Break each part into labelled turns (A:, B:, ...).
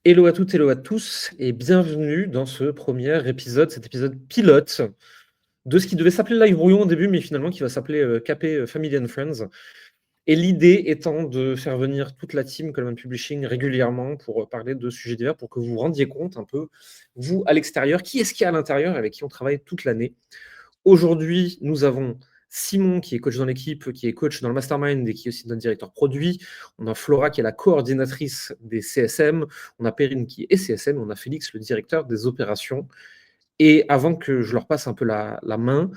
A: Hello à toutes, hello à tous et bienvenue dans ce premier épisode, cet épisode pilote de ce qui devait s'appeler Live Brouillon au début, mais finalement qui va s'appeler KP Family and Friends. Et l'idée étant de faire venir toute la team Coleman Publishing régulièrement pour parler de sujets divers, pour que vous vous rendiez compte un peu, vous à l'extérieur, qui est-ce qu'il y a à l'intérieur avec qui on travaille toute l'année. Aujourd'hui, nous avons Simon qui est coach dans l'équipe, qui est coach dans le mastermind et qui est aussi notre directeur produit. On a Flora qui est la coordinatrice des CSM. On a Perrine qui est CSM. Et on a Félix, le directeur des opérations. Et avant que je leur passe un peu la main,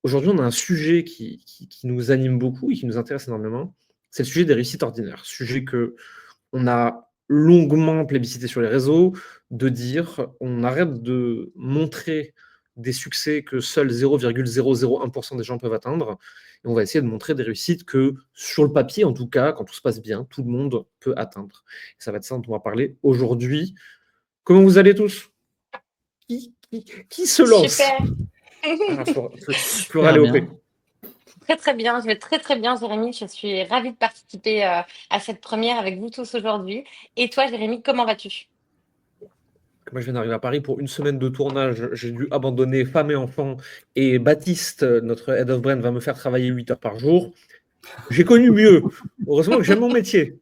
A: aujourd'hui, on a un sujet qui nous anime beaucoup et qui nous intéresse énormément. C'est le sujet des réussites ordinaires. Sujet que on a longuement plébiscité sur les réseaux, de dire on arrête de montrer des succès que seuls 0,001% des gens peuvent atteindre, et on va essayer de montrer des réussites que, sur le papier en tout cas, quand tout se passe bien, tout le monde peut atteindre. Et ça va être ça dont on va parler aujourd'hui. Comment vous allez tous? Qui se lance?
B: Super.
A: Flora Léopé.
B: Très très bien, je vais très très bien Jérémy, je suis ravie de participer à cette première avec vous tous aujourd'hui. Et toi Jérémy, comment vas-tu?
A: Moi, je viens d'arriver à Paris pour une semaine de tournage. J'ai dû abandonner femme et enfants. Et Baptiste, notre head of brand, va me faire travailler 8 heures par jour. J'ai connu mieux. Heureusement que j'aime mon métier.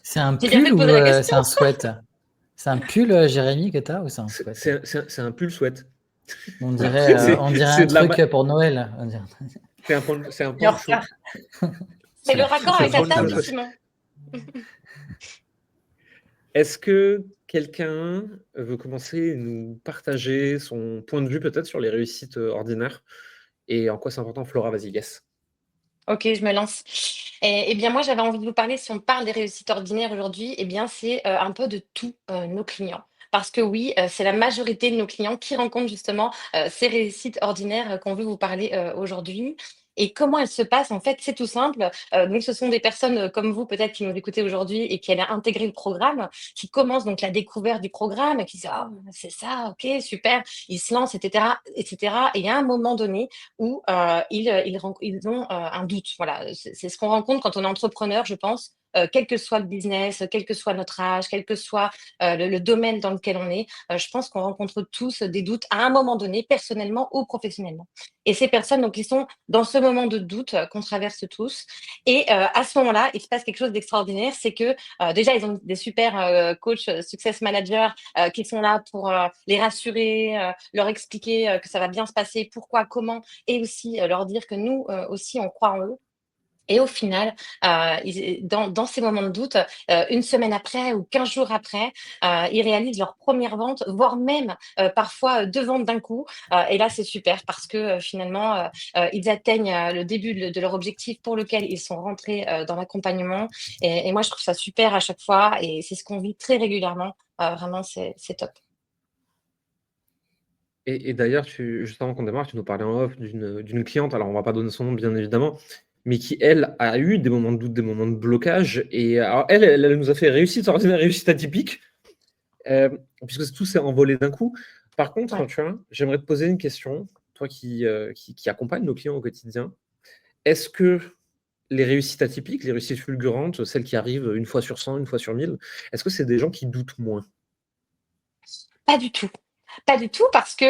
C: C'est un
B: J'ai bien fait
C: pull
B: de
C: ou
B: poser la question.
C: c'est un sweat? C'est un pull, Jérémy, que t'as ou c'est un sweat?
A: C'est un pull sweat.
C: On dirait un truc pour Noël. On dirait.
A: C'est un
B: Il est en
A: poncho.
B: retard. C'est le raccord avec la table de Simon.
A: Est-ce que quelqu'un veut commencer à nous partager son point de vue peut-être sur les réussites ordinaires et en quoi c'est important? Flora, vas-y, yes.
B: Ok, je me lance. Eh bien, moi, j'avais envie de vous parler, si on parle des réussites ordinaires aujourd'hui, eh bien, c'est un peu de tous nos clients. Parce que oui, c'est la majorité de nos clients qui rencontrent justement ces réussites ordinaires qu'on veut vous parler aujourd'hui. Et comment elles se passent, en fait, c'est tout simple. Donc, ce sont des personnes comme vous, peut-être, qui nous écoutez aujourd'hui et qui allaient intégrer le programme, qui commencent donc la découverte du programme, et qui disent, ah, c'est ça, ok, super, ils se lancent, etc., etc. Et à un moment donné, où ils ont un doute. Voilà, c'est ce qu'on rencontre quand on est entrepreneur, je pense. Quel que soit le business, quel que soit notre âge, quel que soit le domaine dans lequel on est, je pense qu'on rencontre tous des doutes à un moment donné, personnellement ou professionnellement. Et ces personnes, donc, ils sont dans ce moment de doute qu'on traverse tous. Et à ce moment-là, il se passe quelque chose d'extraordinaire, c'est que déjà, ils ont des super coachs, success managers qui sont là pour les rassurer, leur expliquer que ça va bien se passer, pourquoi, comment, et aussi leur dire que nous aussi, on croit en eux. Et au final, dans ces moments de doute, une semaine après ou 15 jours après, ils réalisent leur première vente, voire même parfois deux ventes d'un coup. Et là, c'est super parce que finalement, ils atteignent le début de leur objectif pour lequel ils sont rentrés dans l'accompagnement. Et moi, je trouve ça super à chaque fois et c'est ce qu'on vit très régulièrement. Vraiment, c'est top.
A: Et d'ailleurs, juste avant qu'on démarre, tu nous parlais en off d'une cliente, alors on va pas donner son nom bien évidemment, mais qui, elle, a eu des moments de doute, des moments de blocage. Et alors, elle nous a fait réussite ordinaire, réussite atypique, puisque tout s'est envolé d'un coup. Par contre,
B: Ouais.
A: tu vois, j'aimerais te poser une question, toi qui accompagne nos clients au quotidien. Est-ce que les réussites atypiques, les réussites fulgurantes, celles qui arrivent une fois sur 100, une fois sur 1000, est-ce que c'est des gens qui doutent moins?
B: Pas du tout. Pas du tout parce que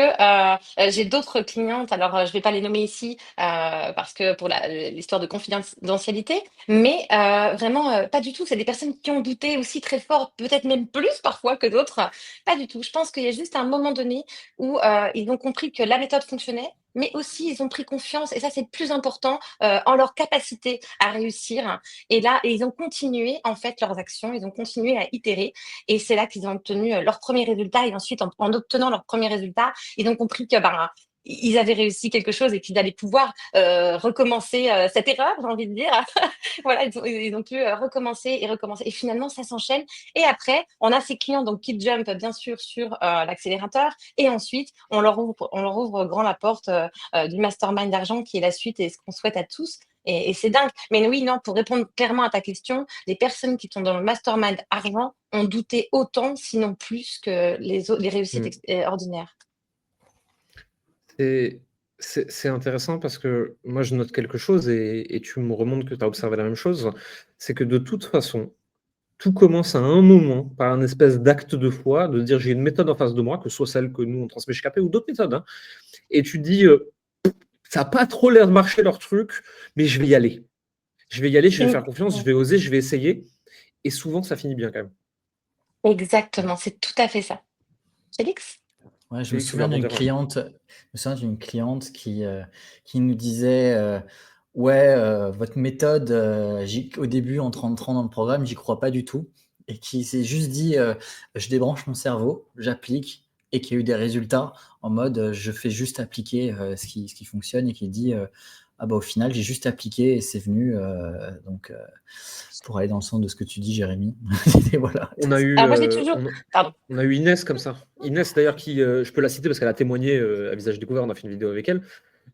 B: j'ai d'autres clientes, alors je vais pas les nommer ici parce que pour l'histoire de confidentialité, mais vraiment pas du tout. C'est des personnes qui ont douté aussi très fort, peut-être même plus parfois que d'autres. Pas du tout. Je pense qu'il y a juste un moment donné où ils ont compris que la méthode fonctionnait, mais aussi ils ont pris confiance, et ça c'est le plus important, en leur capacité à réussir. Et là, ils ont continué en fait leurs actions, ils ont continué à itérer. Et c'est là qu'ils ont obtenu leurs premiers résultats. Et ensuite, en obtenant leurs premiers résultats, ils ont compris que ils avaient réussi quelque chose et qu'ils allaient pouvoir recommencer cette erreur, j'ai envie de dire. Voilà, ils ont pu recommencer et recommencer. Et finalement, ça s'enchaîne. Et après, on a ces clients donc, qui jump, bien sûr, sur l'accélérateur. Et ensuite, on leur ouvre grand la porte du mastermind d'argent qui est la suite et ce qu'on souhaite à tous. Et c'est dingue. Mais oui, non, pour répondre clairement à ta question, les personnes qui sont dans le mastermind argent ont douté autant, sinon plus que les réussites ordinaires.
A: C'est intéressant parce que moi je note quelque chose et tu me remontes que tu as observé la même chose, c'est que de toute façon, tout commence à un moment par un espèce d'acte de foi, de dire j'ai une méthode en face de moi, que ce soit celle que nous on transmet chez KP ou d'autres méthodes, hein, et tu dis ça n'a pas trop l'air de marcher leur truc, mais je vais y aller. Je vais y aller, je vais faire confiance, je vais oser, je vais essayer. Et souvent, ça finit bien quand même.
B: Exactement, c'est tout à fait ça. Félix?
C: Ouais, je me
A: Félix, tu
C: souviens
A: voulais
C: d'une
A: rebondir,
C: cliente qui nous disait ouais, votre méthode, au début, en rentrant dans le programme, j'y crois pas du tout. Et qui s'est juste dit je débranche mon cerveau, j'applique, et qui a eu des résultats en mode je fais juste appliquer ce qui fonctionne, et qui dit ah bah au final, j'ai juste appliqué et c'est venu. Donc, pour aller dans le sens de ce que tu dis, Jérémy. Et voilà.
A: On a eu,
B: Alors moi, j'ai toujours... Pardon.
A: on a eu Inès comme ça. Inès, d'ailleurs, qui, je peux la citer parce qu'elle a témoigné à visage découvert, on a fait une vidéo avec elle,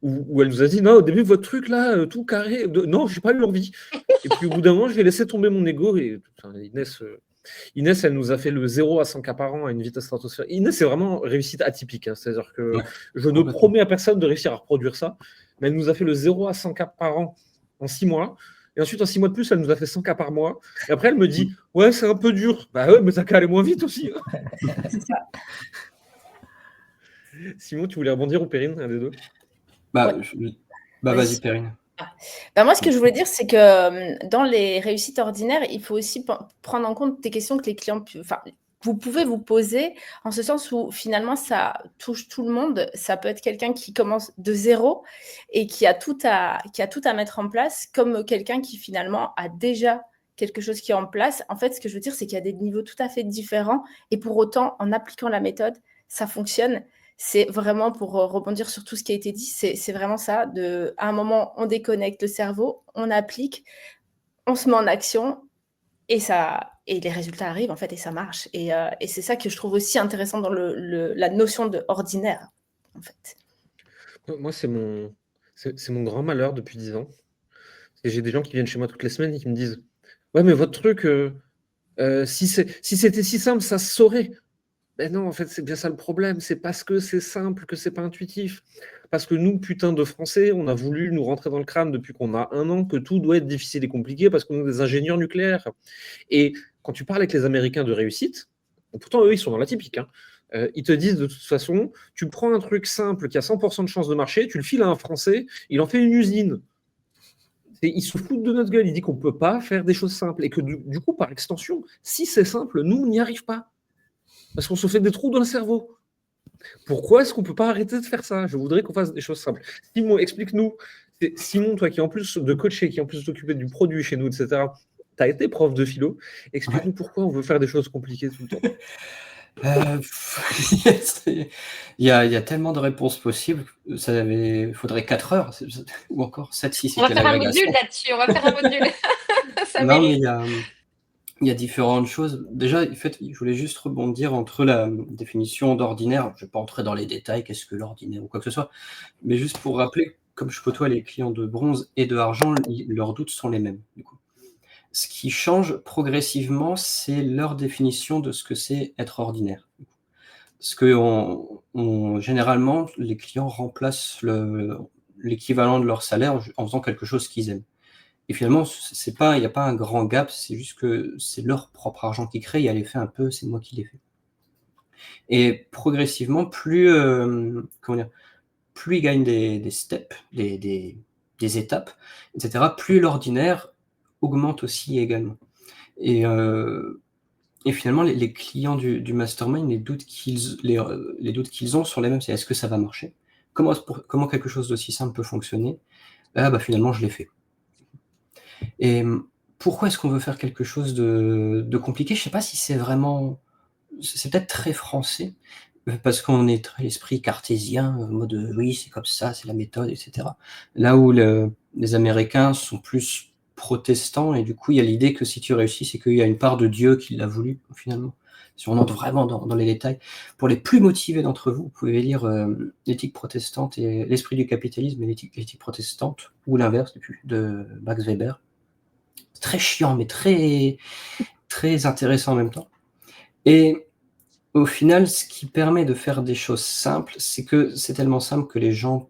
A: où elle nous a dit non, au début, votre truc là, tout carré, non, j'ai pas eu envie. Et puis au bout d'un moment, je vais laisser tomber mon ego. Et enfin, Inès, elle nous a fait le 0 à 100 cas par an à une vitesse stratosphérique. Inès, c'est vraiment réussite atypique. Hein. C'est-à-dire que je ne promets à personne de réussir à reproduire ça, mais elle nous a fait le 0 à 100 cas par an en 6 mois. Et ensuite, en 6 mois de plus, elle nous a fait 100 cas par mois. Et après, elle me dit ouais, c'est un peu dur. Bah ouais, mais ça qu'à aller moins vite aussi.
D: C'est ça.
A: Simon, tu voulais rebondir ou Perrine, un des deux?
D: Vas-y,
E: Perrine.
D: Moi, ce que je voulais dire, c'est que dans les réussites ordinaires, il faut aussi prendre en compte des questions que les clients, vous pouvez vous poser, en ce sens où finalement ça touche tout le monde. Ça peut être quelqu'un qui commence de zéro et qui a tout à mettre en place, comme quelqu'un qui finalement a déjà quelque chose qui est en place. En fait, ce que je veux dire, c'est qu'il y a des niveaux tout à fait différents, et pour autant, en appliquant la méthode, ça fonctionne. C'est vraiment, pour rebondir sur tout ce qui a été dit, c'est vraiment ça. À un moment, on déconnecte le cerveau, on applique, on se met en action, et les résultats arrivent, en fait, et ça marche. Et c'est ça que je trouve aussi intéressant dans la notion de ordinaire, en fait.
A: Moi, c'est mon grand malheur depuis 10 ans. Et j'ai des gens qui viennent chez moi toutes les semaines et qui me disent ouais, mais votre truc, si c'était si simple, ça se saurait. Ben non, en fait, c'est bien ça le problème. C'est parce que c'est simple que c'est pas intuitif. Parce que nous, putain de Français, on a voulu nous rentrer dans le crâne depuis qu'on a 1 an que tout doit être difficile et compliqué parce qu'on est des ingénieurs nucléaires. Et quand tu parles avec les Américains de réussite, pourtant eux, ils sont dans la typique. Hein, ils te disent de toute façon, tu prends un truc simple qui a 100% de chance de marcher, tu le files à un Français, il en fait une usine. Il se fout de notre gueule. Il dit qu'on ne peut pas faire des choses simples. Et que du coup, par extension, si c'est simple, nous, on n'y arrive pas. Parce qu'on se fait des trous dans le cerveau. Pourquoi est-ce qu'on ne peut pas arrêter de faire ça? Je voudrais qu'on fasse des choses simples. Simon, explique-nous. Simon, toi qui en plus de coacher, qui en plus t'occuper du produit chez nous, etc., tu as été prof de philo. Explique-nous pourquoi on veut faire des choses compliquées tout le temps.
E: Il y a tellement de réponses possibles. Il faudrait 4 heures, ou encore 7 si
B: On va
E: c'était
B: faire un
E: l'agrégation.
B: module là-dessus. On va faire un module. Ça
E: Non, mais
B: mérite.
E: il y a différentes choses. Déjà, en fait, je voulais juste rebondir entre la définition d'ordinaire. Je ne vais pas entrer dans les détails, qu'est-ce que l'ordinaire ou quoi que ce soit, mais juste pour rappeler, comme je côtoie les clients de bronze et de argent, leurs doutes sont les mêmes. Du coup. Ce qui change progressivement, c'est leur définition de ce que c'est être ordinaire. Parce que généralement, les clients remplacent l'équivalent de leur salaire en faisant quelque chose qu'ils aiment. Et finalement, il n'y a pas un grand gap, c'est juste que c'est leur propre argent qu'ils créent, il y a l'effet un peu, c'est moi qui l'ai fait. Et progressivement, plus ils gagnent des steps, des étapes, etc., plus l'ordinaire augmente aussi également. Et finalement, les clients du mastermind, les doutes qu'ils ont sont les mêmes. C'est est-ce que ça va marcher? Comment quelque chose d'aussi simple peut fonctionner? Finalement, je l'ai fait. Et pourquoi est-ce qu'on veut faire quelque chose de compliqué? Je ne sais pas si c'est vraiment... C'est peut-être très français, parce qu'on est très l'esprit cartésien, en mode oui, c'est comme ça, c'est la méthode, etc. Là où les Américains sont plus protestants, et du coup, il y a l'idée que si tu réussis, c'est qu'il y a une part de Dieu qui l'a voulu, finalement. Si on entre vraiment dans les détails. Pour les plus motivés d'entre vous, vous pouvez lire l'éthique protestante et l'esprit du capitalisme et l'éthique protestante, ou l'inverse, de Max Weber. C'est très chiant, mais très, très intéressant en même temps. Et au final, ce qui permet de faire des choses simples, c'est que c'est tellement simple que les gens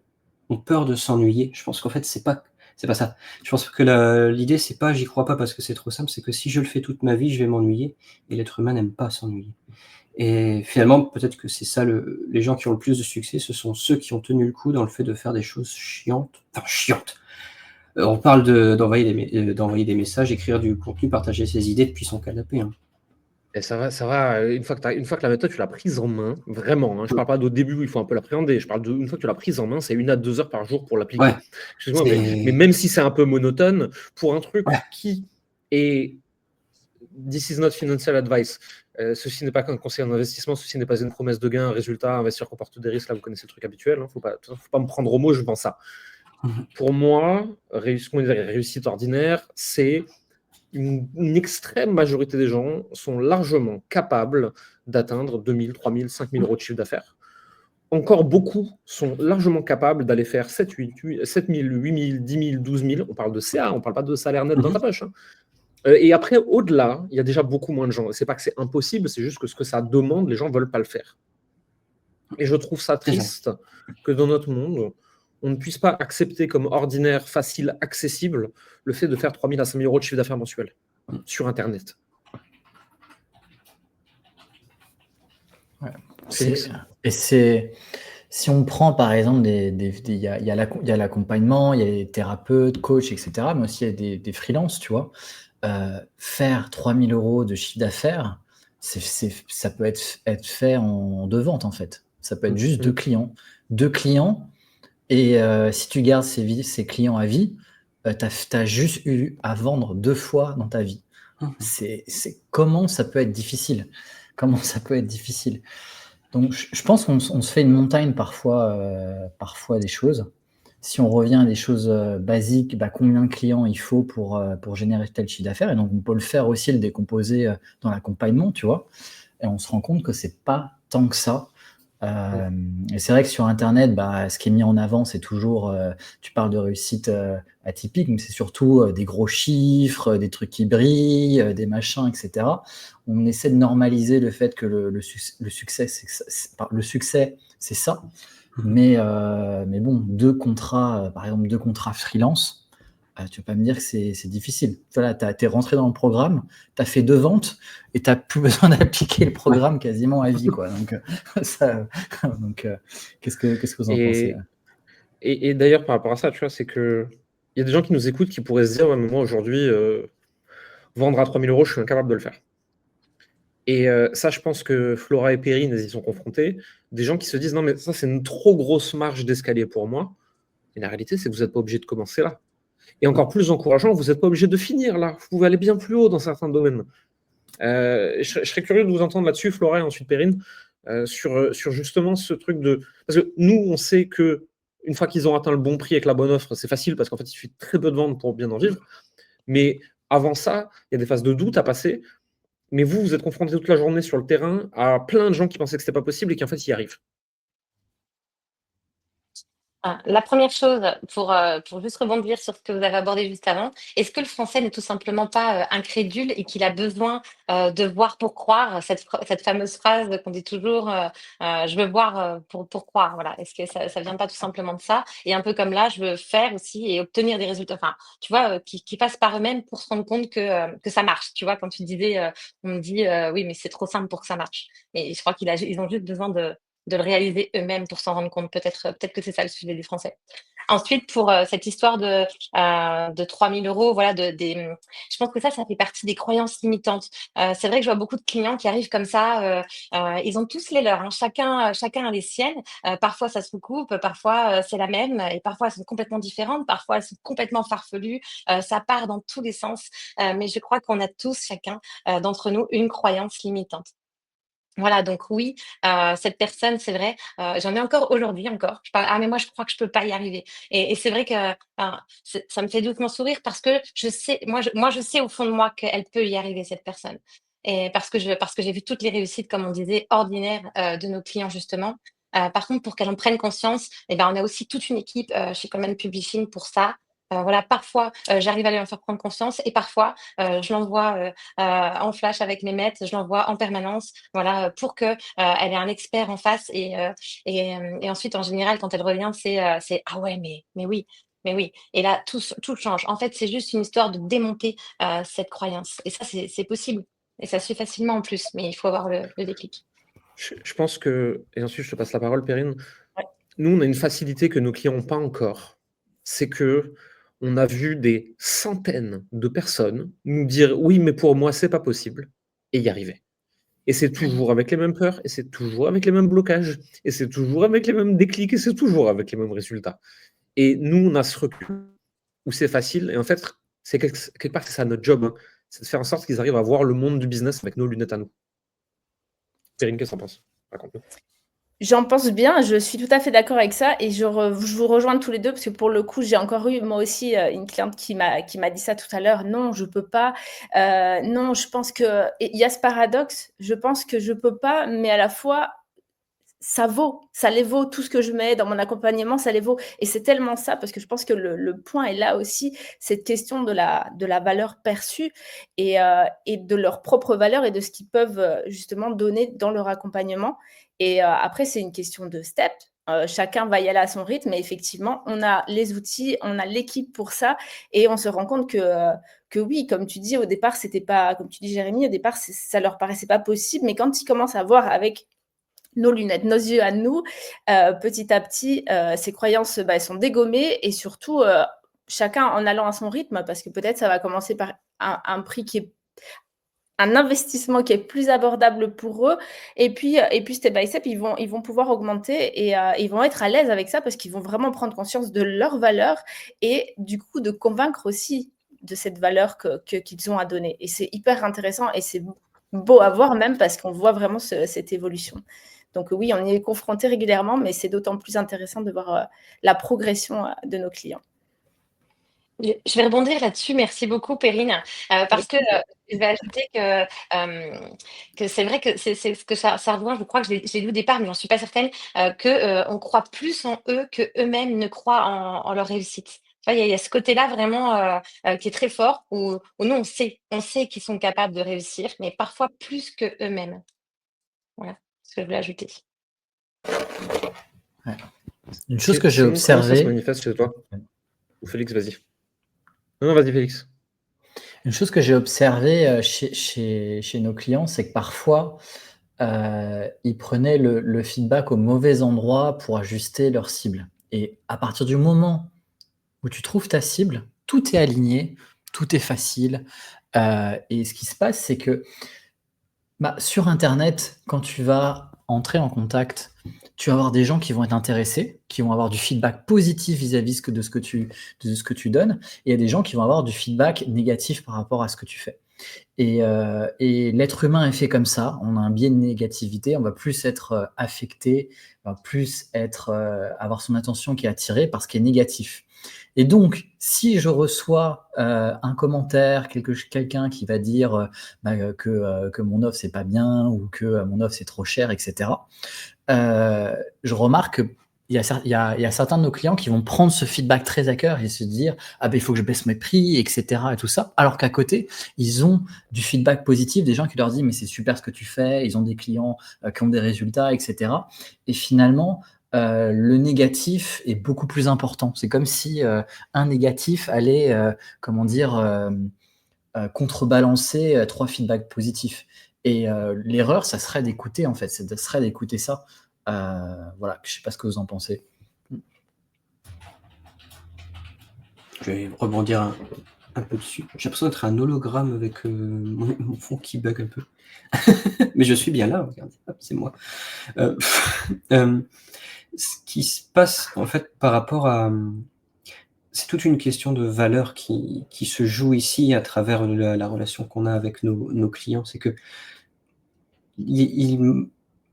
E: ont peur de s'ennuyer. Je pense qu'en fait, c'est pas C'est pas ça. Je pense que l'idée, c'est pas j'y crois pas parce que c'est trop simple, c'est que si je le fais toute ma vie, je vais m'ennuyer et l'être humain n'aime pas s'ennuyer. Et finalement, peut-être que c'est ça les gens qui ont le plus de succès, ce sont ceux qui ont tenu le coup dans le fait de faire des choses chiantes. Enfin, chiantes. On parle d'envoyer des messages, écrire du contenu, partager ses idées depuis son canapé. Hein.
A: Et ça va, une fois que la méthode, tu l'as prise en main, vraiment, hein, je parle pas d'au début où il faut un peu l'appréhender, je parle une fois que tu l'as prise en main, c'est 1 à 2 heures par jour pour l'appliquer.
E: Ouais,
A: Excuse-moi, mais même si c'est un peu monotone, pour un truc qui est This is not financial advice. Ceci n'est pas qu'un conseil en investissement, ceci n'est pas une promesse de gain, un résultat, investir comporte des risques, là vous connaissez le truc habituel, hein, faut pas me prendre au mot, je vends ça. Pour moi, réussite ordinaire, c'est une extrême majorité des gens sont largement capables d'atteindre 2000, 3000, 5000 euros de chiffre d'affaires. Encore beaucoup sont largement capables d'aller faire 7 000, 8 000, 10 000, 12 000. On parle de CA, on ne parle pas de salaire net dans ta poche. Hein. Et après, au-delà, il y a déjà beaucoup moins de gens. Ce n'est pas que c'est impossible, c'est juste que ce que ça demande, les gens ne veulent pas le faire. Et je trouve ça triste que dans notre monde, on ne puisse pas accepter comme ordinaire, facile, accessible, le fait de faire 3 000 à 5 000 euros de chiffre d'affaires mensuel sur Internet.
C: Ouais. Si on prend par exemple, il y a l'accompagnement, il y a les thérapeutes, coachs, etc., mais aussi il y a des freelances, tu vois. Faire 3 000 euros de chiffre d'affaires, ça peut être fait en 2 ventes en fait. Ça peut être juste 2 clients. 2 clients, et si tu gardes ces clients à vie, tu as juste eu à vendre 2 fois dans ta vie. Comment ça peut être difficile? Comment ça peut être difficile? Donc, je pense qu'on se fait une montagne parfois des choses. Si on revient à des choses basiques, combien de clients il faut pour générer tel chiffre d'affaires? Et donc, on peut le faire aussi, le décomposer dans l'accompagnement, tu vois. Et on se rend compte que c'est pas tant que ça. Et c'est vrai que sur Internet, ce qui est mis en avant, c'est toujours, tu parles de réussite atypique, mais c'est surtout des gros chiffres, des trucs qui brillent, des machins, etc. On essaie de normaliser le fait que le succès, c'est ça. Mais bon, 2 contrats, par exemple 2 contrats freelance, tu vas pas me dire que c'est difficile. Voilà, t'es rentré dans le programme, tu as fait 2 ventes et tu n'as plus besoin d'appliquer le programme quasiment à vie, quoi. Donc, qu'est-ce que vous en pensez?
A: Et d'ailleurs, par rapport à ça, tu vois, c'est que il y a des gens qui nous écoutent qui pourraient se dire, ouais, mais moi aujourd'hui, vendre à 3 000 euros, je suis incapable de le faire. Et ça, je pense que Flora et Perrine, elles y sont confrontées. Des gens qui se disent, non, mais ça, c'est une trop grosse marge d'escalier pour moi. Et la réalité, c'est que vous n'êtes pas obligé de commencer là. Et encore plus encourageant, vous n'êtes pas obligé de finir là. Vous pouvez aller bien plus haut dans certains domaines. Je serais curieux de vous entendre là-dessus, Flora, et ensuite Perrine, sur justement ce truc de... Parce que nous, on sait que une fois qu'ils ont atteint le bon prix avec la bonne offre, c'est facile parce qu'en fait, il suffit de très peu de ventes pour bien en vivre. Mais avant ça, il y a des phases de doute à passer. Mais vous êtes confronté toute la journée sur le terrain à plein de gens qui pensaient que ce n'était pas possible et qui en fait y arrivent.
B: La première chose, pour juste rebondir sur ce que vous avez abordé juste avant, est-ce que le français n'est tout simplement pas incrédule et qu'il a besoin de voir pour croire, cette fameuse phrase qu'on dit toujours, je veux voir pour croire. Voilà. Est-ce que ça vient pas tout simplement de ça? Et un peu comme là, je veux faire aussi et obtenir des résultats, enfin, tu vois, qui passent par eux-mêmes pour se rendre compte que ça marche. Tu vois, quand tu disais, on me dit, oui, mais c'est trop simple pour que ça marche. Et je crois ils ont juste besoin de le réaliser eux-mêmes pour s'en rendre compte. Peut-être que c'est ça le sujet des Français. Ensuite, pour cette histoire de 3 000 euros, voilà, je pense que ça fait partie des croyances limitantes. C'est vrai que je vois beaucoup de clients qui arrivent comme ça. Ils ont tous les leurs, hein. Chacun a les siennes. Parfois, ça se recoupe, parfois, c'est la même, et parfois, elles sont complètement différentes, parfois, elles sont complètement farfelues. Ça part dans tous les sens. Mais je crois qu'on a tous, chacun d'entre nous, une croyance limitante. Voilà, donc oui, cette personne, c'est vrai, j'en ai encore aujourd'hui encore. Je parle: «Ah mais moi je crois que je peux pas y arriver» et c'est vrai que, ça me fait doucement sourire parce que je sais moi je sais au fond de moi qu'elle peut y arriver cette personne et parce que j'ai vu toutes les réussites, comme on disait, ordinaires, de nos clients justement. Par contre, pour qu'elle en prenne conscience et ben, on a aussi toute une équipe, chez Coleman Publishing pour ça. Voilà, parfois, j'arrive à lui en faire prendre conscience et parfois, je l'envoie, en flash avec mes maîtres, je l'envoie en permanence, voilà, pour que, elle ait un expert en face et ensuite en général quand elle revient c'est: «Ah ouais mais oui, Mais oui, et là, tout change. En fait, c'est juste une histoire de démonter cette croyance. Et ça, c'est possible. Et ça se fait facilement en plus, mais il faut avoir le déclic.
A: Je pense que, et ensuite je te passe la parole, Perrine.
D: Ouais.
A: Nous, on a une facilité que nos clients n'ont pas encore. C'est que on a vu des centaines de personnes nous dire oui, mais pour moi, c'est pas possible, et y arriver. Et c'est toujours avec les mêmes peurs, et c'est toujours avec les mêmes blocages, et c'est toujours avec les mêmes déclics, et c'est toujours avec les mêmes résultats. Et nous, on a ce recul où c'est facile, et en fait, c'est quelque part, c'est ça notre job, hein. C'est de faire en sorte qu'ils arrivent à voir le monde du business avec nos lunettes à nous. Perrine, qu'est-ce que t'en penses? Raconte-nous.
D: J'en pense bien, je suis tout à fait d'accord avec ça et je vous rejoins tous les 2 parce que pour le coup, j'ai encore eu moi aussi, une cliente qui m'a dit ça tout à l'heure: «Non, je peux pas, non, je pense que» et il y a ce paradoxe, je pense que je peux pas, mais à la fois, ça les vaut, tout ce que je mets dans mon accompagnement, ça les vaut et c'est tellement ça parce que je pense que le point est là aussi, cette question de la valeur perçue et de leur propre valeur et de ce qu'ils peuvent, justement donner dans leur accompagnement et après c'est une question de steps, chacun va y aller à son rythme mais effectivement, on a les outils, on a l'équipe pour ça et on se rend compte que oui, comme tu dis au départ, c'était pas comme tu dis Jérémy, au départ, ça leur paraissait pas possible mais quand ils commencent à voir avec nos lunettes, nos yeux à nous, petit à petit, ces croyances, elles sont dégommées et surtout, chacun en allant à son rythme parce que peut-être ça va commencer par un prix qui est un investissement qui est plus abordable pour eux et puis step by step, ils vont pouvoir augmenter et ils vont être à l'aise avec ça parce qu'ils vont vraiment prendre conscience de leur valeur et du coup de convaincre aussi de cette valeur qu'ils ont à donner et c'est hyper intéressant et c'est beau à voir même parce qu'on voit vraiment cette évolution. Donc oui, on y est confronté régulièrement, mais c'est d'autant plus intéressant de voir la progression de nos clients.
B: Je vais rebondir là-dessus. Merci beaucoup, Perrine, parce que je vais ajouter que c'est vrai que c'est ce que ça rejoint. Je crois que je l'ai dit au départ, mais j'en suis pas certaine, que on croit plus en eux que eux-mêmes ne croient en leur réussite. Tu vois, il y a ce côté-là vraiment qui est très fort où nous on sait qu'ils sont capables de réussir, mais parfois plus que eux-mêmes. Voilà ce que je voulais ajouter.
C: Ouais. Une chose que j'ai
A: Simon, comment ça se
C: observée.
A: manifeste chez toi? Ou Félix, vas-y. Non, vas-y, Félix.
C: Une chose que j'ai observée chez nos clients, c'est que parfois, ils prenaient le feedback au mauvais endroit pour ajuster leur cible. Et à partir du moment où tu trouves ta cible, tout est aligné, tout est facile. Et ce qui se passe, c'est que sur Internet, quand tu vas entrer en contact, tu vas avoir des gens qui vont être intéressés, qui vont avoir du feedback positif vis-à-vis de ce que tu donnes, et il y a des gens qui vont avoir du feedback négatif par rapport à ce que tu fais. Et l'être humain est fait comme ça, on a un biais de négativité, on va plus être affecté, on va plus avoir son attention qui est attirée par ce qui est négatif. Et donc, si je reçois un commentaire, quelqu'un qui va dire que mon offre c'est pas bien ou que mon offre c'est trop cher, etc., je remarque qu'il y a certains de nos clients qui vont prendre ce feedback très à cœur et se dire il faut que je baisse mes prix, etc. et tout ça, alors qu'à côté, ils ont du feedback positif, des gens qui leur disent mais c'est super ce que tu fais, ils ont des clients qui ont des résultats, etc. Et finalement, le négatif est beaucoup plus important. C'est comme si un négatif allait, contrebalancer 3 feedbacks positifs. Et l'erreur, ça serait d'écouter, en fait. Ça serait d'écouter ça. Voilà, je ne sais pas ce que vous en pensez.
E: Je vais rebondir un peu dessus. J'ai l'impression d'être un hologramme avec mon fond qui bug un peu. Mais je suis bien là, regardez, hop, c'est moi. Ce qui se passe, en fait, par rapport à... C'est toute une question de valeur qui se joue ici à travers la relation qu'on a avec nos clients. C'est que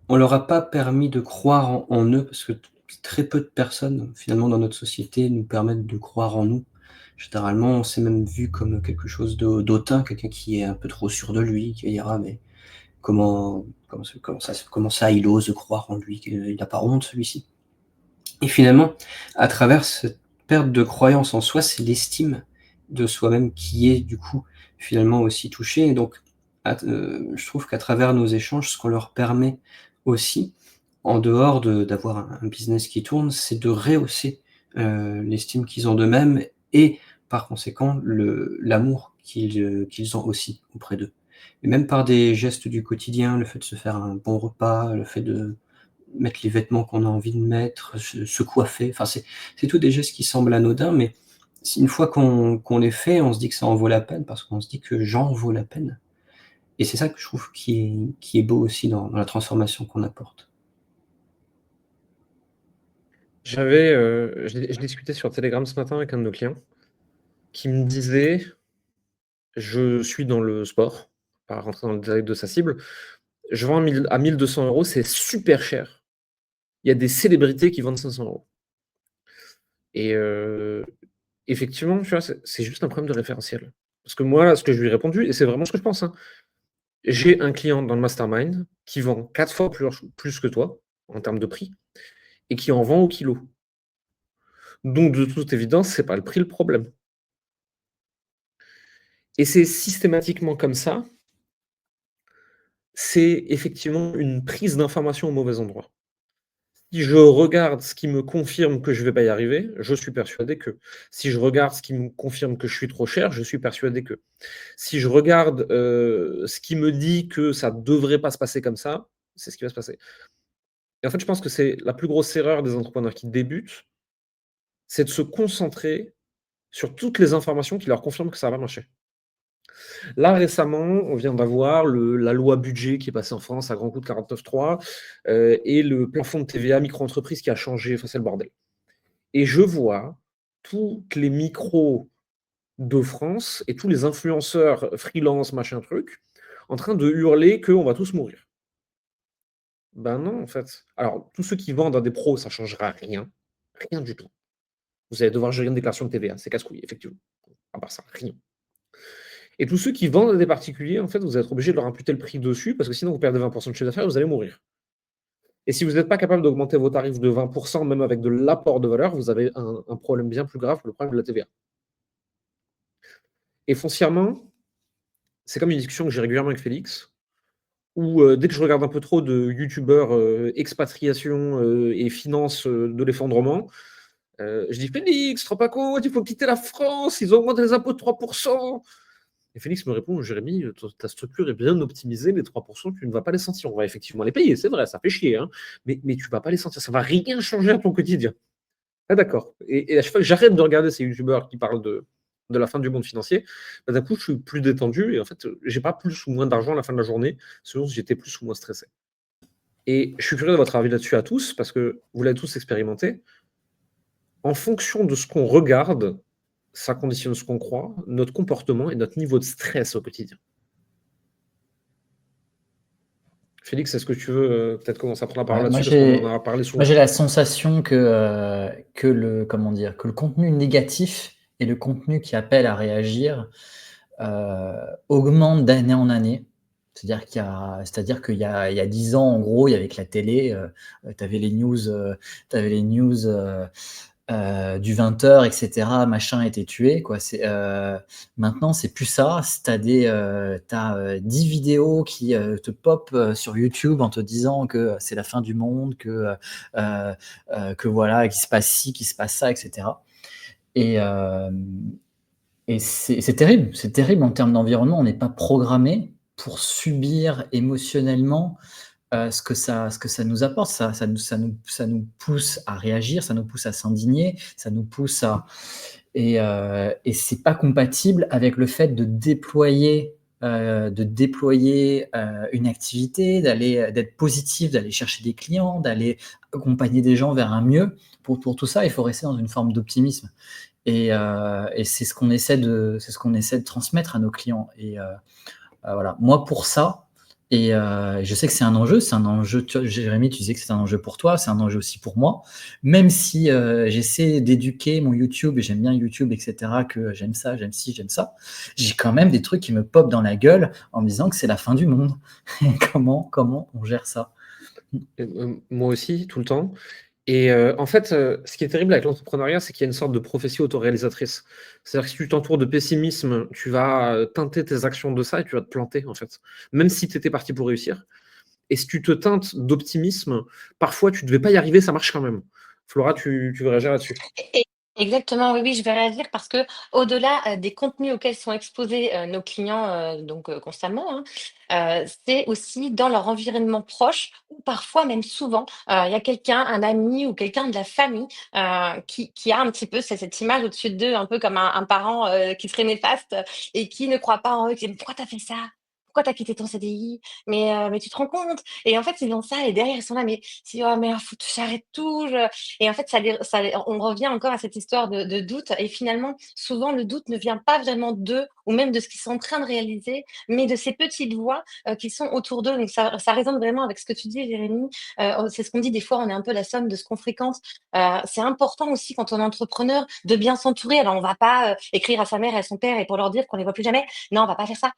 E: on leur a pas permis de croire en eux, parce que très peu de personnes, finalement, dans notre société, nous permettent de croire en nous. Généralement, on s'est même vu comme quelque chose d'autant, quelqu'un qui est un peu trop sûr de lui, qui dira mais comment ça il ose croire en lui, il n'a pas honte celui-ci. Et finalement, à travers cette perte de croyance en soi, c'est l'estime de soi-même qui est du coup finalement aussi touchée. Et donc, je trouve qu'à travers nos échanges, ce qu'on leur permet aussi, en dehors d'avoir un business qui tourne, c'est de rehausser l'estime qu'ils ont d'eux-mêmes et par conséquent l'amour qu'ils ont aussi auprès d'eux. Et même par des gestes du quotidien, le fait de se faire un bon repas, le fait de mettre les vêtements qu'on a envie de mettre, se coiffer, enfin c'est tous des gestes qui semblent anodins, mais une fois qu'on les fait, on se dit que ça en vaut la peine, parce qu'on se dit que j'en vaut la peine. Et c'est ça que je trouve qui est beau aussi dans la transformation qu'on apporte.
A: Je discutais sur Telegram ce matin avec un de nos clients qui me disait, je suis dans le sport, pas rentrer dans le détail de sa cible, je vends à 1200 €, c'est super cher. Il y a des célébrités qui vendent 500 €. Et effectivement, tu vois, c'est juste un problème de référentiel. Parce que moi, ce que je lui ai répondu, et c'est vraiment ce que je pense, hein, j'ai un client dans le mastermind qui vend 4 fois plus que toi en termes de prix et qui en vend au kilo. Donc, de toute évidence, c'est pas le prix le problème. Et c'est systématiquement comme ça. C'est effectivement une prise d'information au mauvais endroit. Si je regarde ce qui me confirme que je ne vais pas y arriver, je suis persuadé que. Si je regarde ce qui me confirme que je suis trop cher, je suis persuadé que. Si je regarde ce qui me dit que ça ne devrait pas se passer comme ça, c'est ce qui va se passer. Et en fait, je pense que c'est la plus grosse erreur des entrepreneurs qui débutent, c'est de se concentrer sur toutes les informations qui leur confirment que ça va marcher. Là, récemment, on vient d'avoir la loi budget qui est passée en France à grand coup de 49.3 et le plafond de TVA micro-entreprise qui a changé. Enfin, c'est le bordel. Et je vois toutes les micros de France et tous les influenceurs freelance, machin truc, en train de hurler qu'on va tous mourir. Ben non, en fait. Alors, tous ceux qui vendent à des pros, ça ne changera rien. Rien du tout. Vous allez devoir gérer une déclaration de TVA. C'est casse-couille, effectivement. À part ça, rien. Et tous ceux qui vendent à des particuliers, en fait, vous êtes obligé de leur imputer le prix dessus, parce que sinon vous perdez 20% de chiffre d'affaires et vous allez mourir. Et si vous n'êtes pas capable d'augmenter vos tarifs de 20%, même avec de l'apport de valeur, vous avez un problème bien plus grave, le problème de la TVA. Et foncièrement, c'est comme une discussion que j'ai régulièrement avec Félix, où dès que je regarde un peu trop de youtubeurs expatriation et finance de l'effondrement, je dis Félix, tu te rends pas compte, il faut quitter la France, ils ont augmenté les impôts de 3%. Et Félix me répond, Jérémy, ta structure est bien optimisée, les 3%, tu ne vas pas les sentir. On va effectivement les payer, c'est vrai, ça fait chier, hein, mais tu ne vas pas les sentir. Ça ne va rien changer à ton quotidien. Ah, d'accord. Et à chaque fois que j'arrête de regarder ces youtubeurs qui parlent de la fin du monde financier, bah, d'un coup, je suis plus détendu et en fait, je n'ai pas plus ou moins d'argent à la fin de la journée, selon si j'étais plus ou moins stressé. Et je suis curieux de votre avis là-dessus à tous, parce que vous l'avez tous expérimenté. En fonction de ce qu'on regarde, ça conditionne ce qu'on croit, notre comportement et notre niveau de stress au quotidien. Félix, est-ce que tu veux peut-être commencer à prendre la parole là-dessus, parce qu'on en a parlé souvent.
C: Moi, j'ai la sensation que le contenu négatif et le contenu qui appelle à réagir augmente d'année en année. C'est-à-dire qu'il y a 10 ans, en gros, il y avait que la télé, tu avais les news du 20h, etc. Machin était tué, quoi. Maintenant, c'est plus ça. T'as 10 vidéos qui te pop sur YouTube en te disant que c'est la fin du monde, que voilà, qu'il se passe ci, qu'il se passe ça, etc. Et c'est terrible. C'est terrible en termes d'environnement. On n'est pas programmé pour subir émotionnellement ce que ça nous apporte. Ça nous pousse à réagir, ça nous pousse à s'indigner, ça nous pousse à... Et c'est pas compatible avec le fait de déployer une activité, d'être positif, d'aller chercher des clients, d'aller accompagner des gens vers un mieux. Pour tout ça, il faut rester dans une forme d'optimisme. Et c'est ce qu'on essaie de transmettre à nos clients. Et voilà. Moi, pour ça, et je sais que c'est un enjeu, Jérémy, tu disais que c'est un enjeu pour toi, c'est un enjeu aussi pour moi, même si j'essaie d'éduquer mon YouTube, et j'aime bien YouTube, etc., que j'aime ça, j'aime ci, j'aime ça, j'ai quand même des trucs qui me popent dans la gueule en me disant que c'est la fin du monde. Comment on gère ça?
A: Moi aussi, tout le temps. Et en fait, ce qui est terrible avec l'entrepreneuriat, c'est qu'il y a une sorte de prophétie autoréalisatrice. C'est-à-dire que si tu t'entoures de pessimisme, tu vas teinter tes actions de ça et tu vas te planter, en fait. Même si tu étais parti pour réussir. Et si tu te teintes d'optimisme, parfois tu ne devais pas y arriver, ça marche quand même. Flora, tu veux réagir là-dessus?
B: Et exactement, oui, oui, je vais réagir parce que au-delà, des contenus auxquels sont exposés, nos clients, constamment, hein, c'est aussi dans leur environnement proche ou parfois même souvent, il y a quelqu'un, un ami ou quelqu'un de la famille, qui a un petit peu cette image au-dessus d'eux, un peu comme un parent, qui serait néfaste, et qui ne croit pas en eux, qui dit: «Mais pourquoi tu as fait ça? Pourquoi tu as quitté ton CDI? Mais tu te rends compte?» Et en fait, ils ont ça et derrière ils sont là: «Mais si, oh mais faut que j'arrête tout, je» et en fait, on revient encore à cette histoire de doute. Et finalement, souvent, le doute ne vient pas vraiment d'eux ou même de ce qu'ils sont en train de réaliser, mais de ces petites voix qui sont autour d'eux. Donc, ça résonne vraiment avec ce que tu dis, Jérémy. C'est ce qu'on dit des fois, on est un peu la somme de ce qu'on fréquente. C'est important aussi quand on est entrepreneur de bien s'entourer. Alors, on va pas écrire à sa mère et à son père et pour leur dire qu'on les voit plus jamais. Non, on va pas faire ça.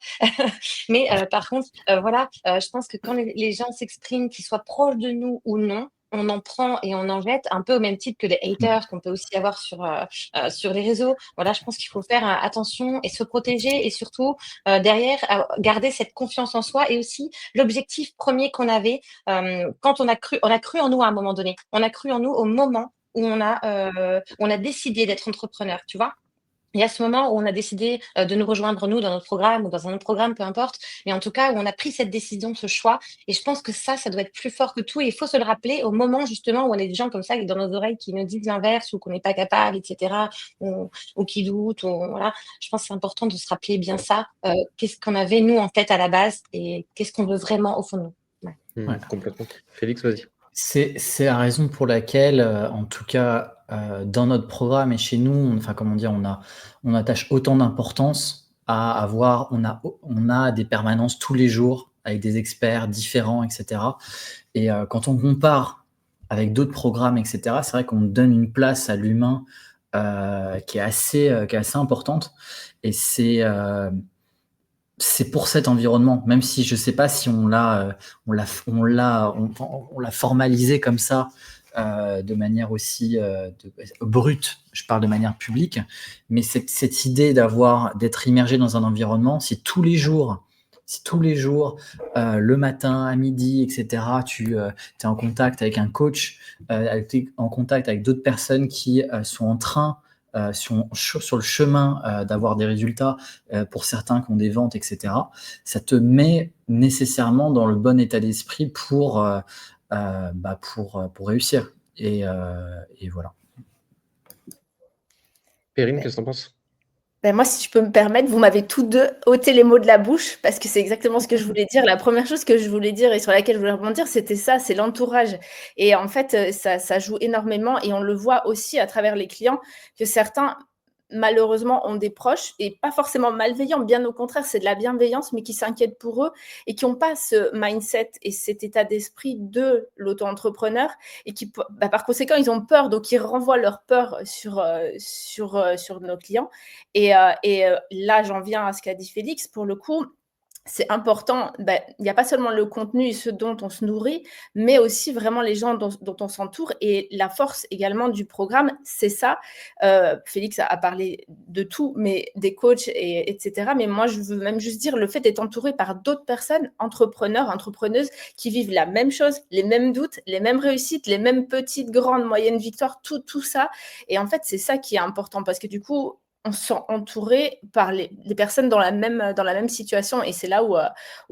B: Mais par contre, voilà, je pense que quand les gens s'expriment, qu'ils soient proches de nous ou non, on en prend et on en jette, un peu au même titre que les haters qu'on peut aussi avoir sur les réseaux. Voilà, je pense qu'il faut faire attention et se protéger et surtout, derrière, garder cette confiance en soi et aussi l'objectif premier qu'on avait, quand on a cru en nous à un moment donné. On a cru en nous au moment où on a décidé d'être entrepreneur, tu vois? Il y a ce moment où on a décidé, de nous rejoindre nous dans notre programme ou dans un autre programme, peu importe, mais en tout cas où on a pris cette décision, ce choix et je pense que ça doit être plus fort que tout et il faut se le rappeler au moment justement où on a des gens comme ça dans nos oreilles qui nous disent l'inverse ou qu'on n'est pas capable et cetera ou qui doutent ou voilà. Je pense que c'est important de se rappeler bien ça, qu'est-ce qu'on avait nous en tête à la base et qu'est-ce qu'on veut vraiment au fond de nous. Ouais.
C: Ouais.
A: Complètement. Félix, vas-y.
C: C'est la raison pour laquelle, en tout cas, dans notre programme et chez nous, enfin, comment dire, on attache autant d'importance à avoir, on a des permanences tous les jours avec des experts différents, etc. Et quand on compare avec d'autres programmes, etc., c'est vrai qu'on donne une place à l'humain qui est assez importante. Et c'est pour cet environnement, même si je sais pas si on l'a formalisé comme ça de manière aussi brute. Je parle de manière publique, mais cette idée d'être immergé dans un environnement, si tous les jours, le matin, à midi, etc., tu es en contact avec un coach, en contact avec d'autres personnes qui sont en train sur le chemin d'avoir des résultats, pour certains qui ont des ventes, etc., ça te met nécessairement dans le bon état d'esprit pour réussir. Et voilà.
A: Perrine, qu'est-ce que t'en penses?
D: Ben moi, si je peux me permettre, vous m'avez tous deux ôté les mots de la bouche parce que c'est exactement ce que je voulais dire. La première chose que je voulais dire et sur laquelle je voulais rebondir, c'était ça, c'est l'entourage. Et en fait, ça joue énormément et on le voit aussi à travers les clients que certains, malheureusement, ont des proches et pas forcément malveillants, bien au contraire, c'est de la bienveillance, mais qui s'inquiètent pour eux et qui n'ont pas ce mindset et cet état d'esprit de l'auto-entrepreneur et qui, par conséquent, ils ont peur, donc ils renvoient leur peur sur nos clients. Et là, j'en viens à ce qu'a dit Félix. Pour le coup, c'est important, il n'y a pas seulement le contenu et ce dont on se nourrit, mais aussi vraiment les gens dont on s'entoure. Et la force également du programme, c'est ça. Félix a parlé de tout, mais des coachs, etc. Mais moi, je veux même juste dire le fait d'être entouré par d'autres personnes, entrepreneurs, entrepreneuses, qui vivent la même chose, les mêmes doutes, les mêmes réussites, les mêmes petites, grandes, moyennes victoires, tout ça. Et en fait, c'est ça qui est important parce que du coup, on se sent entouré par les personnes dans la même situation et c'est là où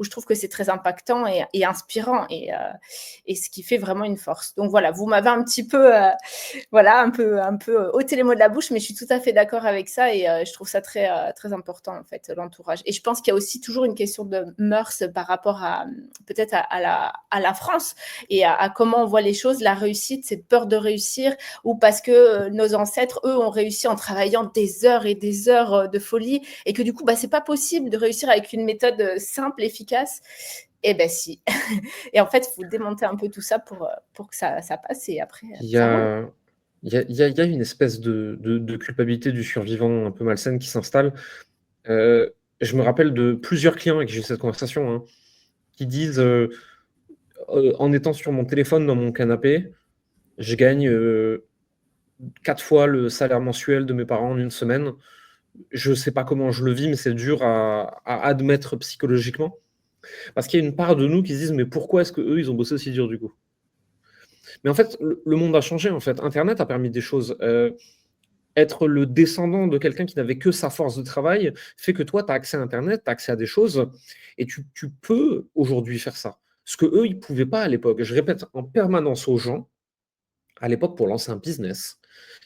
D: je trouve que c'est très impactant et inspirant et ce qui fait vraiment une force. Donc voilà, vous m'avez un petit peu un peu ôté les mots de la bouche, mais je suis tout à fait d'accord avec ça et je trouve ça très très important en fait, l'entourage. Et je pense qu'il y a aussi toujours une question de mœurs par rapport à peut-être à la France et à comment on voit les choses, la réussite, cette peur de réussir ou parce que nos ancêtres, eux, ont réussi en travaillant des heures et des heures de folie et que du coup, c'est pas possible de réussir avec une méthode simple, efficace. Eh ben si. Et en fait, il faut démonter un peu tout ça pour que ça passe et après,
A: Il y
D: ça roule.
A: a une espèce de culpabilité du survivant un peu malsaine qui s'installe. Je me rappelle de plusieurs clients avec qui j'ai eu cette conversation, hein, qui disent en étant sur mon téléphone dans mon canapé, je gagne 4 fois le salaire mensuel de mes parents en une semaine. Je sais pas comment je le vis, mais c'est dur à admettre psychologiquement. Parce qu'il y a une part de nous qui se disent mais pourquoi est-ce qu'eux, ils ont bossé aussi dur du coup? Mais en fait, le monde a changé. En fait, Internet a permis des choses. Être le descendant de quelqu'un qui n'avait que sa force de travail fait que toi, tu as accès à Internet, tu as accès à des choses, et tu peux aujourd'hui faire ça. Ce que eux, ils ne pouvaient pas à l'époque. Je répète en permanence aux gens, à l'époque, pour lancer un business,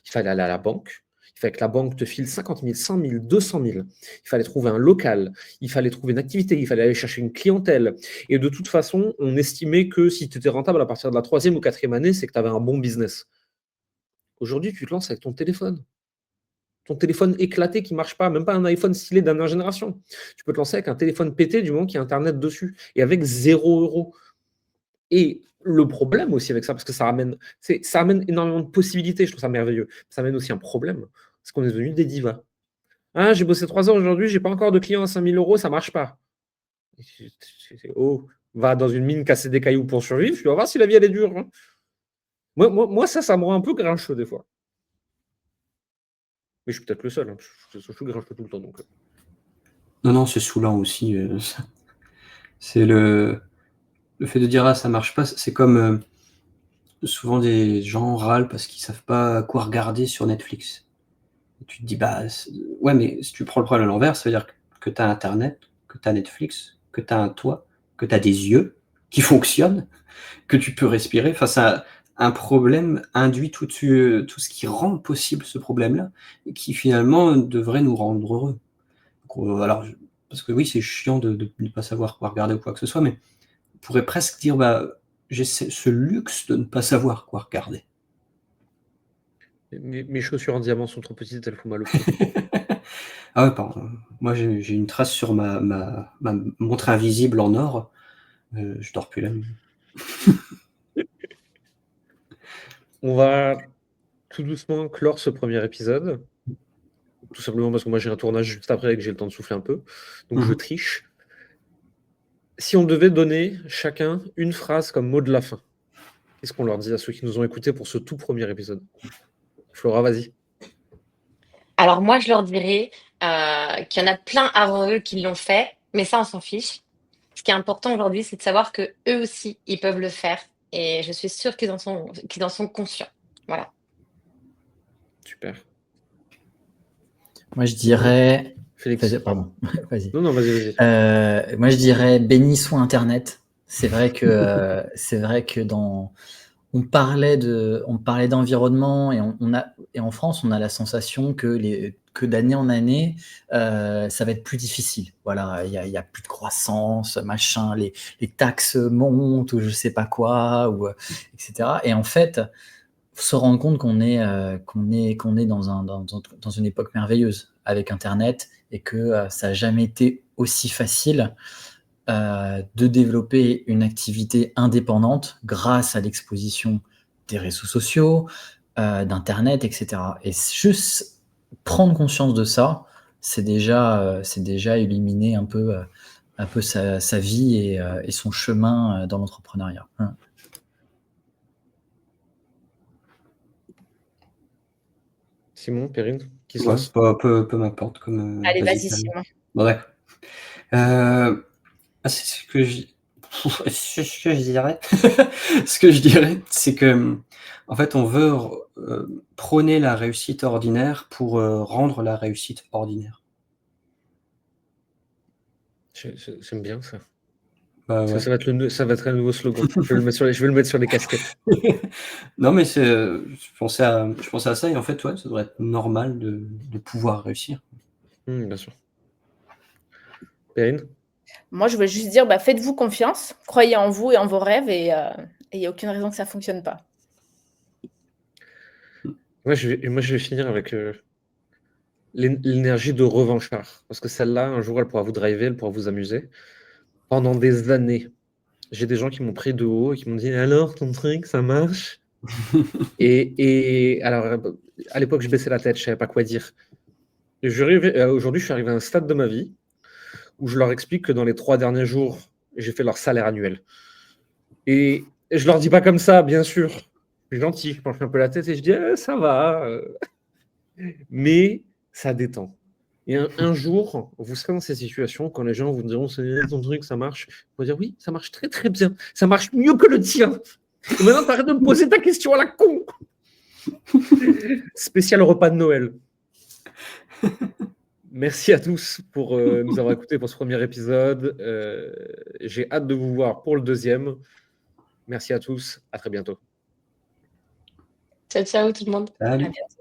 A: il fallait aller à la banque. Il fallait que la banque te file 50 000, 100 000, 200 000. Il fallait trouver un local. Il fallait trouver une activité. Il fallait aller chercher une clientèle. Et de toute façon, on estimait que si tu étais rentable à partir de la 3e ou 4e année, c'est que tu avais un bon business. Aujourd'hui, tu te lances avec ton téléphone. Ton téléphone éclaté qui ne marche pas, même pas un iPhone stylé dernière génération. Tu peux te lancer avec un téléphone pété du moment qu'il y a Internet dessus et avec 0 €. Et le problème aussi avec ça, parce que ça amène énormément de possibilités, je trouve ça merveilleux. Ça amène aussi un problème, c'est qu'on est devenu des divas. Ah, j'ai bossé 3 heures aujourd'hui, j'ai pas encore de clients à 5 000 €, ça marche pas. Oh, va dans une mine casser des cailloux pour survivre, tu vas voir si la vie elle est dure. Hein. Moi, ça me rend un peu grincheux des fois. Mais je suis peut-être le seul, hein. Je suis grincheux tout le temps. Donc.
E: Non, c'est saoulant aussi. C'est le fait de dire ah ça marche pas, c'est comme souvent des gens râlent parce qu'ils savent pas quoi regarder sur Netflix. Et tu te dis bah ouais, mais si tu prends le problème à l'envers, ça veut dire que tu as Internet, que tu as Netflix, que tu as un toit, que tu as des yeux qui fonctionnent, que tu peux respirer. Enfin, ça, un problème induit tout ce qui rend possible ce problème-là, et qui finalement devrait nous rendre heureux. Donc, alors, parce que oui, c'est chiant de ne pas savoir quoi regarder ou quoi que ce soit, mais on pourrait presque dire bah, j'ai ce luxe de ne pas savoir quoi regarder.
A: Mes chaussures en diamant sont trop petites, elles font mal au pied.
E: Ah ouais, pardon. Moi, j'ai une trace sur ma montre invisible en or. Je dors plus la nuit.
A: On va tout doucement clore ce premier épisode. Tout simplement parce que moi j'ai un tournage juste après et que j'ai le temps de souffler un peu. Donc je triche. Si on devait donner chacun une phrase comme mot de la fin, qu'est-ce qu'on leur dit à ceux qui nous ont écoutés pour ce tout premier épisode? Flora, vas-y.
B: Alors moi, je leur dirais qu'il y en a plein avant eux qui l'ont fait, mais ça, on s'en fiche. Ce qui est important aujourd'hui, c'est de savoir que eux aussi, ils peuvent le faire. Et je suis sûre qu'ils en sont conscients. Voilà.
A: Super.
C: Moi, je dirais...
A: Félix.
C: Pardon, vas-y.
A: Non, vas-y.
C: Moi, je dirais béni soit Internet. C'est vrai que on parlait d'environnement et en France, on a la sensation que d'année en année, ça va être plus difficile. Voilà, il y a plus de croissance, machin, les taxes montent ou je sais pas quoi, etc. Et en fait, se rendre compte qu'on est dans une époque merveilleuse avec Internet et que ça n'a jamais été aussi facile de développer une activité indépendante grâce à l'exposition des réseaux sociaux, d'Internet, etc. Et juste prendre conscience de ça, c'est déjà éliminer un peu sa vie et son chemin dans l'entrepreneuriat.
A: Simon, Perrine, qui se
E: Ouais,
A: lance?
E: peu m'importe.
D: Allez, vas-y, Simon.
E: Bon, d'accord. C'est ce que je dirais. Ce que je dirais, c'est que, en fait, on veut prôner la réussite ordinaire pour rendre la réussite ordinaire.
A: J'aime bien ça.
E: Bah, ouais.
A: Ça va être un nouveau slogan. Je vais le mettre sur les casquettes.
E: Non, mais je pensais à ça et en fait, ouais, ça devrait être normal de pouvoir réussir.
A: Bien sûr. Perrine?
D: Moi, je voulais juste dire, faites-vous confiance, croyez en vous et en vos rêves et il n'y a aucune raison que ça ne fonctionne pas.
A: Moi, je vais finir avec l'énergie de revanchard. Parce que celle-là, un jour, elle pourra vous driver, elle pourra vous amuser. Pendant des années, j'ai des gens qui m'ont pris de haut et qui m'ont dit « Alors, ton truc, ça marche ?» Et alors, à l'époque, je baissais la tête, je ne savais pas quoi dire. Aujourd'hui, je suis arrivé à un stade de ma vie où je leur explique que dans les 3 derniers jours, j'ai fait leur salaire annuel. Et je leur dis pas comme ça, bien sûr. Je suis gentil, je penche un peu la tête et je dis ça va. Mais ça détend. Et un jour, vous serez dans ces situations quand les gens vous diront c'est ton truc, ça marche. Vous allez dire oui, ça marche très très bien. Ça marche mieux que le tien. Et maintenant, t'arrêtes de me poser ta question à la con. Spécial repas de Noël. Merci à tous pour nous avoir écoutés pour ce premier épisode. J'ai hâte de vous voir pour le deuxième. Merci à tous. À très bientôt.
B: Ciao, ciao tout le monde.
D: À
E: Salut.
D: bientôt.